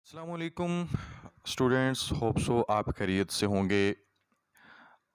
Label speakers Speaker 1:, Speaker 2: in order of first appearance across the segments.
Speaker 1: अस्सलाम वालेकुम students, hope so आप खैरियत से होंगे।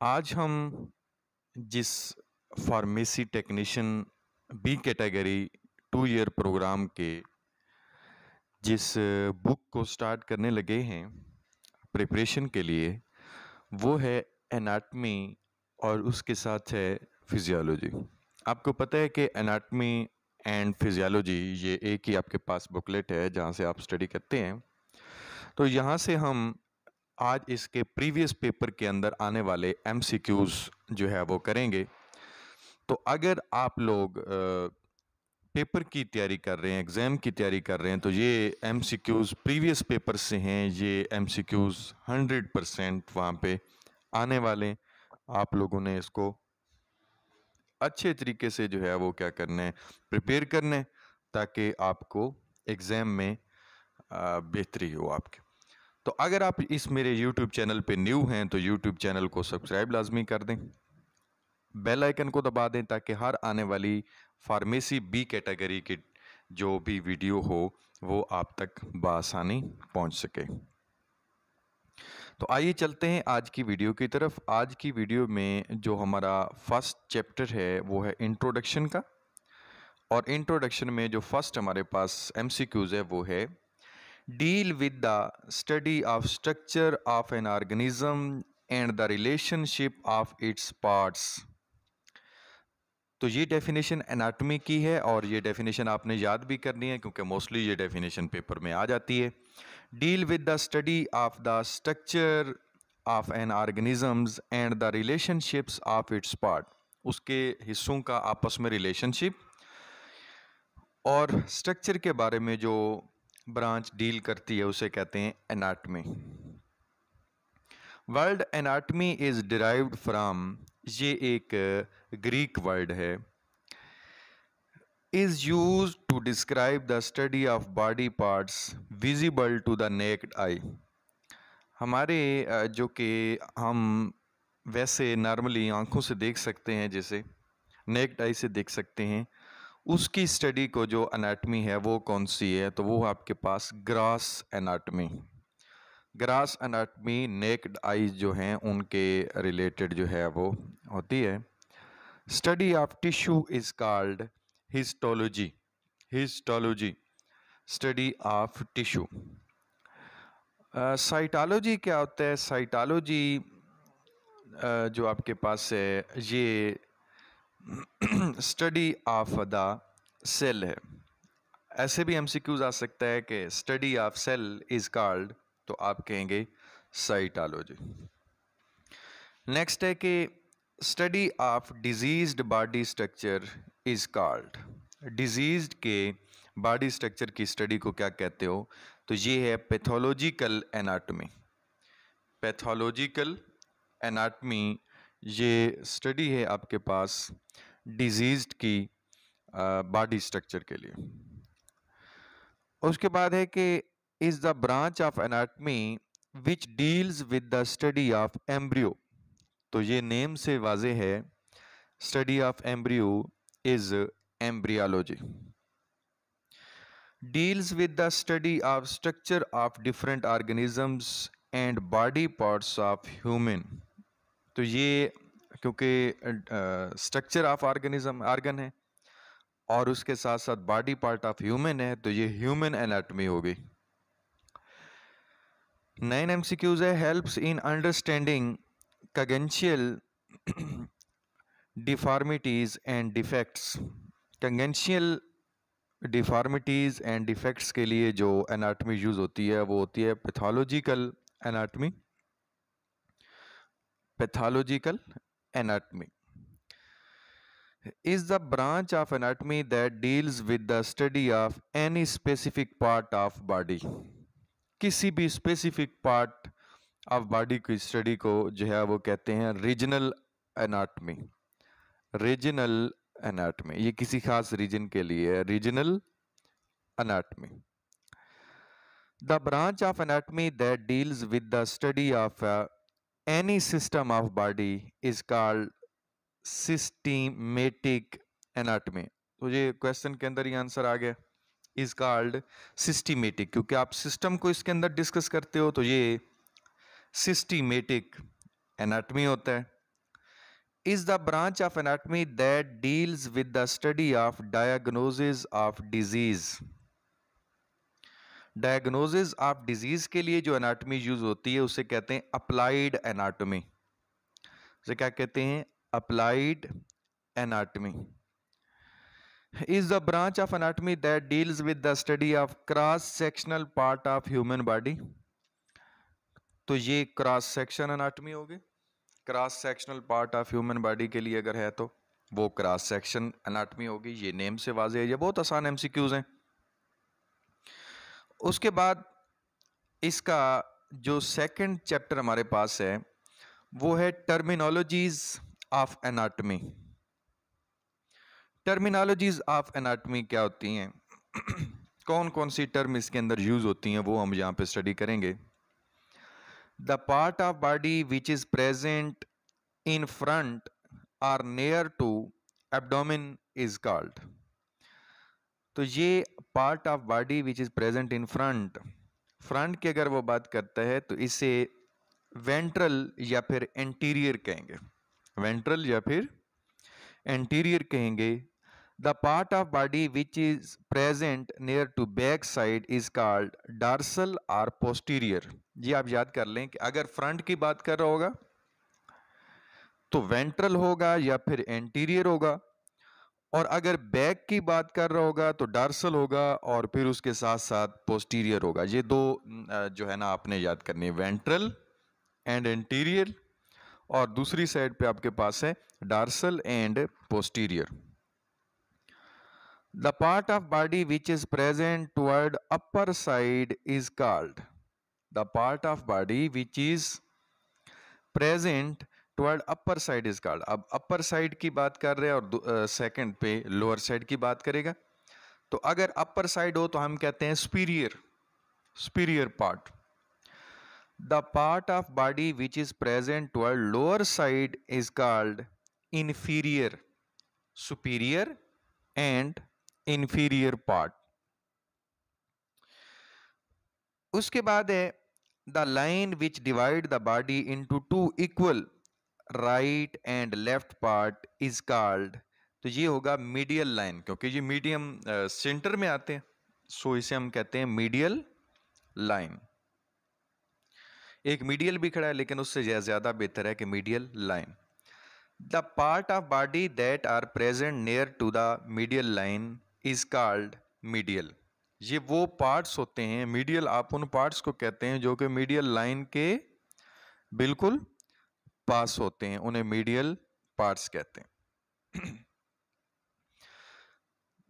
Speaker 1: आज हम जिस pharmacy technician B category 2 year program के जिस बुक को स्टार्ट करने लगे हैं प्रिपरेशन के लिए, वो है एनाटमी और उसके साथ है फिजियोलॉजी। आपको पता है कि एनाटमी एंड फिजियोलॉजी ये एक ही आपके पास बुकलेट है जहाँ से आप स्टडी करते हैं। तो यहाँ से हम आज इसके प्रीवियस पेपर के अंदर आने वाले एमसीक्यूज़ जो है वो करेंगे। तो अगर आप लोग पेपर की तैयारी कर रहे हैं, एग्ज़ाम की तैयारी कर रहे हैं, तो ये एमसीक्यूज़ प्रीवियस पेपर से हैं। ये एमसीक्यूज़ 100% वहाँ पे आने वाले। आप लोगों ने इसको अच्छे तरीके से जो है वो क्या करना है, प्रिपेयर करना है, ताकि आपको एग्ज़ाम में बेहतरी हो आपकी। तो अगर आप इस मेरे यूट्यूब चैनल पे न्यू हैं तो यूट्यूब चैनल को सब्सक्राइब लाजमी कर दें, बेल आइकन को दबा दें, ताकि हर आने वाली फार्मेसी बी कैटेगरी की जो भी वीडियो हो वो आप तक बआसानी पहुंच सके। तो आइए चलते हैं आज की वीडियो की तरफ। आज की वीडियो में जो हमारा फर्स्ट चैप्टर है वो है इंट्रोडक्शन का, और इंट्रोडक्शन में जो फर्स्ट हमारे पास एमसीक्यूज़ है वो है deal with the study of structure of an organism and the relationship of its parts। तो ये डेफिनेशन एनाटॉमी की है और ये डेफिनेशन आपने याद भी करनी है क्योंकि मोस्टली ये डेफिनेशन पेपर में आ जाती है। Deal with the study of the structure of N organisms and the relationships of its part. उसके हिस्सों का आपस में रिलेशनशिप और स्ट्रक्चर के बारे में जो ब्रांच डील करती है उसे कहते हैं anatomy. Word anatomy is derived from, ये एक ग्रीक वर्ड है, is use to describe the study of body parts visible to the naked eye. हमारे जो कि हम वैसे नॉर्मली आंखों से देख सकते हैं, जैसे नेक्ड आई से देख सकते हैं, उसकी स्टडी को जो एनाटॉमी है वो कौन सी है, तो वो आपके पास gross anatomy. Gross anatomy naked eyes जो हैं उनके रिलेटेड जो है वो होती है। Study of tissue is called histology. Histology study of tissue. Cytology क्या होता है? साइटोलॉजी जो आपके पास है ये स्टडी ऑफ द सेल है। ऐसे भी एमसीक्यूज आ सकता है कि study of cell is called, तो आप कहेंगे साइटोलॉजी। नेक्स्ट है कि study of diseased body structure is called. Diseased के बॉडी स्ट्रक्चर की स्टडी को क्या कहते हो? तो ये है पैथोलॉजिकल एनाटॉमी। पैथोलॉजिकल एनाटॉमी ये स्टडी है आपके पास डिजीज्ड की बॉडी स्ट्रक्चर के लिए। उसके बाद है कि is the branch of anatomy which deals with the study of embryo. तो ये नेम से वाजे है, study of embryo is embryology. Deals with the study of structure of different organisms and body parts of human. तो ये क्योंकि structure of organism organ है और उसके साथ साथ बॉडी पार्ट ऑफ ह्यूमन है, तो ये ह्यूमन एनाटॉमी हो गई। 9 एमसीक्यूज है, helps in understanding congenital deformities and defects. Congenital deformities and defects के लिए जो एनाटॉमी यूज होती है वो होती है pathological anatomy. Pathological anatomy is the branch of anatomy that deals with the study of any specific part of body। किसी भी स्पेसिफिक पार्ट ऑफ बॉडी की स्टडी को जो है वो कहते हैं रीजनल एनाटॉमी। रीजनल एनाटॉमी ये किसी खास रीजन के लिए है, regional anatomy. The branch of anatomy that deals with the study of any system of body is called systemic anatomy. तो ये क्वेश्चन के अंदर ही आंसर आ गया इज कॉल्ड सिस्टमेटिक, क्योंकि आप सिस्टम को इसके अंदर डिस्कस करते हो तो ये सिस्टमेटिक एनाटमी होता है। Is the branch of anatomy that deals with the study of diagnosis of disease. Diagnosis of disease के लिए जो एनाटमी यूज होती है उसे कहते हैं अप्लाइड एनाटमी। उसे क्या कहते हैं? Applied anatomy. Is the branch of anatomy that deals with the study of cross sectional part of human body. तो ये क्रॉस सेक्शन एनाटमी होगी। Cross sectional part of human body के लिए अगर है तो वो क्रॉस सेक्शन एनाटमी होगी। ये नेम से वाज़ेह है, ये बहुत आसान एमसीक्यूज हैं। उसके बाद इसका जो सेकंड चैप्टर हमारे पास है वो है terminologies of anatomy. Terminologies of anatomy क्या होती हैं, कौन कौन सी टर्म इसके अंदर यूज होती हैं, वो हम यहाँ पे स्टडी करेंगे। The part of body which is present in front और near to abdomen is called. तो ये part of body which is present in front, front की अगर वो बात करता है तो इसे वेंट्रल या फिर एंटीरियर कहेंगे। वेंट्रल या फिर एंटीरियर कहेंगे। The part of body which is present near to back side is called dorsal और पोस्टीरियर। ये आप याद कर लें कि अगर फ्रंट की बात कर रहा होगा तो वेंट्रल होगा या फिर एंटीरियर होगा, और अगर बैक की बात कर रहा होगा तो डार्सल होगा और फिर उसके साथ साथ पोस्टीरियर होगा। ये दो जो है ना आपने याद करनी है, वेंट्रल एंड एंटीरियर, और दूसरी साइड पे आपके पास है dorsal and posterior. The part of body which is present toward upper side is called. The part of body which is present toward upper side is called. अब upper side की बात कर रहे हैं और सेकंड पे लोअर साइड की बात करेगा। तो अगर अपर साइड हो तो हम कहते हैं superior, superior part. The part of body which is present toward lower side is called inferior. Superior and inferior part. उसके बाद है the line which divide the body into two equal right and left part is called. तो ये होगा medial line, क्योंकि ये medium centre में आते हैं, सो इसे हम कहते हैं मीडियल लाइन। एक मीडियल भी खड़ा है लेकिन उससे ज्यादा बेहतर है कि medial line. The part of body that are present near to the medial line is called medial. ये वो पार्ट्स होते हैं मीडियल, आप उन पार्ट्स को कहते हैं जो कि मीडियल लाइन के बिल्कुल पास होते हैं, उन्हें मीडियल पार्ट्स कहते हैं।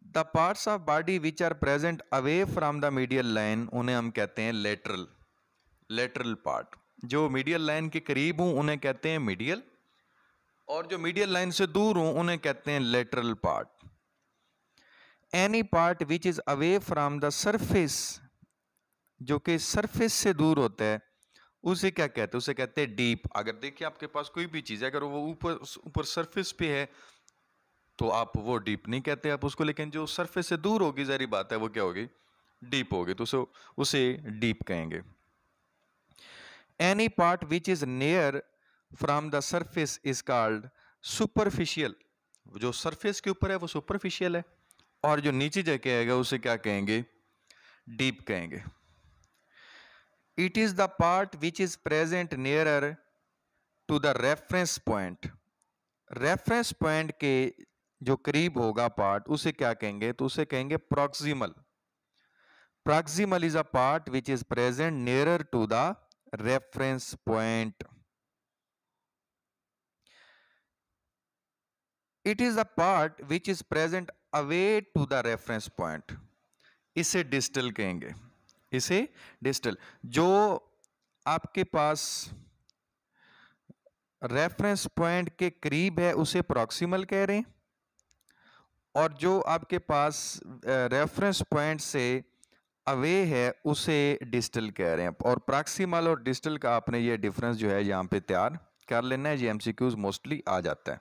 Speaker 1: The parts of body which are present away from the medial line उन्हें हम कहते हैं लेटरल, लेटरल पार्ट। जो मीडियल लाइन के करीब हूं उन्हें कहते हैं मीडियल, और जो मीडियल लाइन से दूर हूं उन्हें कहते हैं lateral part. Any part which is away from the surface, जो कि सरफेस से दूर होता है, उसे क्या कहते हैं? उसे कहते हैं डीप। अगर देखिए आपके पास कोई भी चीज़ है, अगर वो ऊपर सरफेस पे है तो आप वो डीप नहीं कहते आप उसको, लेकिन जो सरफेस से दूर होगी जारी बात है वो क्या होगी? डीप होगी, तो उसे डीप कहेंगे। Any part which is near from the surface is called superficial. जो सरफेस के ऊपर है वो सुपरफिशियल है, और जो नीचे जाके आएगा उसे क्या कहेंगे? डीप कहेंगे। It is the part which is present nearer to the reference point. Reference point के जो करीब होगा पार्ट उसे क्या कहेंगे? तो उसे कहेंगे proximal. Proximal is a part which is present nearer to the reference point. It is the part which is present away to the reference point. इसे डिस्टल कहेंगे, इसे डिस्टल। जो आपके पास रेफरेंस पॉइंट के करीब है उसे प्रॉक्सिमल कह रहे हैं, और जो आपके पास रेफरेंस पॉइंट से अवे है उसे डिस्टल कह रहे हैं। और प्रॉक्सिमल और डिस्टल का आपने ये डिफरेंस जो है यहाँ पे तैयार कर लेना है, ये एमसीक्यूज मोस्टली आ जाता है।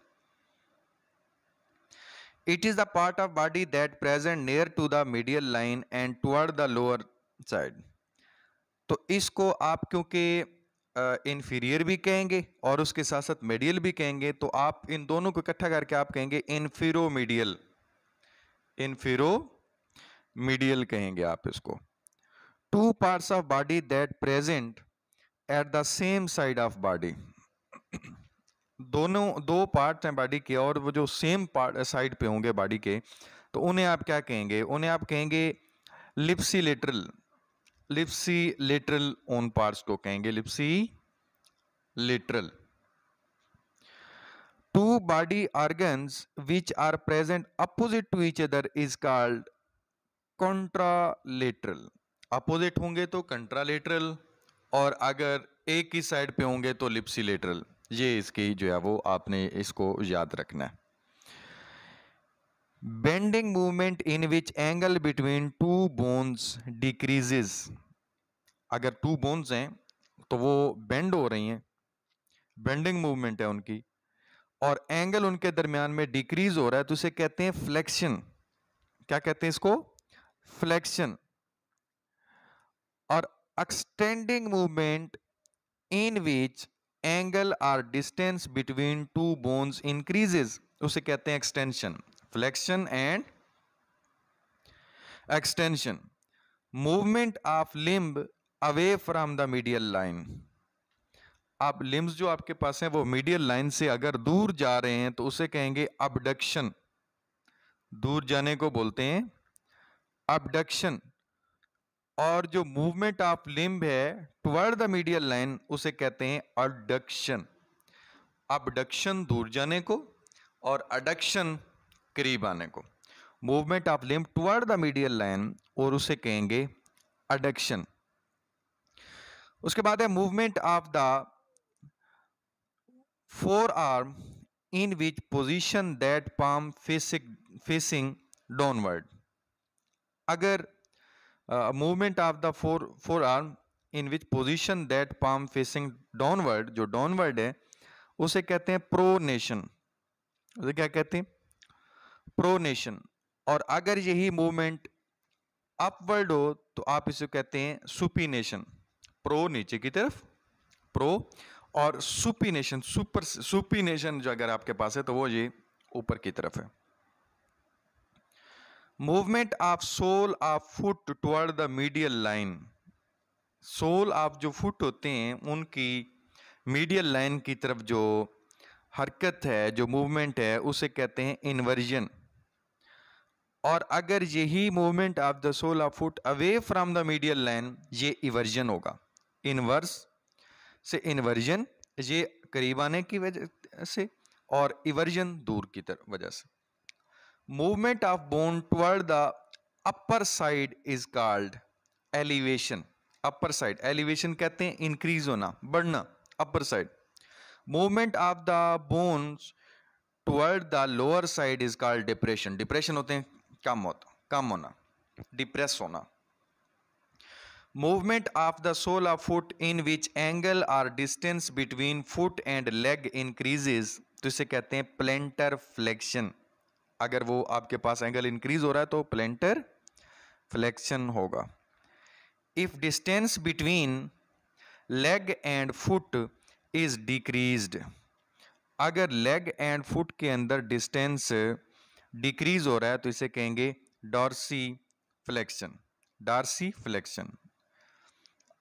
Speaker 1: It is the part of body that present near to the medial line and toward the lower side. तो इसको आप क्योंकि इन्फीरियर भी कहेंगे और उसके साथ साथ मीडियल भी कहेंगे, तो आप इन दोनों को इकट्ठा करके आप कहेंगे इन्फीरोमीडियल, इन्फीरोमीडियल कहेंगे आप इसको। Two parts of body that present at the same side of body, दोनों दो पार्ट्स हैं बॉडी के और वो जो सेम पार्ट साइड पे होंगे बॉडी के, तो उन्हें आप क्या कहेंगे? उन्हें आप कहेंगे लिप्सीलेटरल, लिप्सीलेटरल उन पार्ट्स को कहेंगे ipsilateral. Two body organs which are present opposite to each other is called contralateral. Opposite होंगे तो कंट्रालेटरल और अगर एक ही साइड पे होंगे तो लिप्सीलेटरल। ये इसकी जो है वो आपने इसको याद रखना है। Bending movement in which angle between two bones decreases. अगर टू बोन्स हैं तो वो बेंड हो रही हैं, बेंडिंग मूवमेंट है उनकी, और एंगल उनके दरमियान में डिक्रीज हो रहा है, तो उसे कहते हैं फ्लेक्शन। क्या कहते हैं इसको? फ्लेक्शन। और extending movement in which angle और distance between two bones increases, उसे कहते हैं extension. Flexion and extension. Movement of limb away from the medial line. आप लिम्स जो आपके पास हैं वो मीडियल लाइन से अगर दूर जा रहे हैं तो उसे कहेंगे अबडक्शन। दूर जाने को बोलते हैं अबडक्शन। और जो मूवमेंट ऑफ लिम्ब है टुवर्ड द मीडियल लाइन उसे कहते हैं अडक्शन। अबडक्शन दूर जाने को और अडक्शन करीब आने को। Movement of limb toward the medial line और उसे कहेंगे अडक्शन। उसके बाद है movement of the forearm in which position that palm facing downward. अगर movement of the forearm in which position that palm facing downward, जो downward है उसे कहते हैं प्रोनेशन। उसे क्या कहते हैं? प्रोनेशन। और अगर यही मूवमेंट अपवर्ड हो तो आप इसे कहते हैं सुपीनेशन। प्रो नीचे की तरफ, प्रो, और सुपीनेशन, सुपीनेशन जो अगर आपके पास है तो वो ये ऊपर की तरफ है। Movement of sole of foot toward the medial line. Sole of जो फुट होते हैं उनकी मीडियल लाइन की तरफ जो हरकत है, जो मूवमेंट है, उसे कहते हैं इन्वर्जन। और अगर यही movement of the sole of foot away from the medial line, ये इवर्जन होगा। इनवर्स से इन्वर्जन, ये करीब आने की वजह से, और इवर्जन दूर की तरफ वजह से। Movement of bone toward the upper side is called elevation. Upper side, elevation कहते हैं इंक्रीज होना, बढ़ना, upper side. Movement of the bones toward the lower side is called depression. Depression होते हैं कम होना, डिप्रेस होना। Movement of the sole of foot in which angle और distance between foot and leg increases, तो इसे कहते हैं प्लेंटर फ्लेक्शन। अगर वो आपके पास एंगल इंक्रीज हो रहा है तो प्लेंटर फ्लेक्शन होगा। If distance between leg and foot is decreased, अगर लेग एंड फुट के अंदर डिस्टेंस डिक्रीज हो रहा है तो इसे कहेंगे डॉर्सी फ्लेक्शन। डॉर्सी फ्लेक्शन,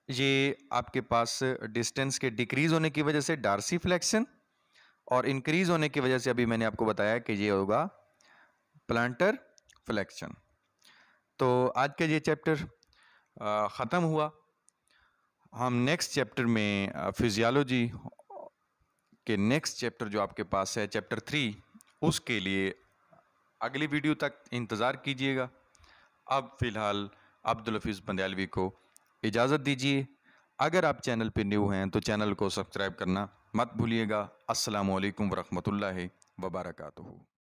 Speaker 1: ये आपके पास डिस्टेंस के डिक्रीज होने की वजह से डॉर्सी फ्लेक्शन, और इंक्रीज होने की वजह से अभी मैंने आपको बताया कि ये होगा प्लांटर फ्लेक्शन। तो आज का ये चैप्टर ख़त्म हुआ। हम नेक्स्ट चैप्टर में फिजियोलॉजी के नेक्स्ट चैप्टर जो आपके पास है चैप्टर 3, उसके लिए अगली वीडियो तक इंतज़ार कीजिएगा। अब फ़िलहाल अब्दुल हफीज़ बंदालवी को इजाज़त दीजिए। अगर आप चैनल पे न्यू हैं तो चैनल को सब्सक्राइब करना मत भूलिएगा। अस्सलामु अलैकुम वरहमतुल्लाहि वबरकातुहू।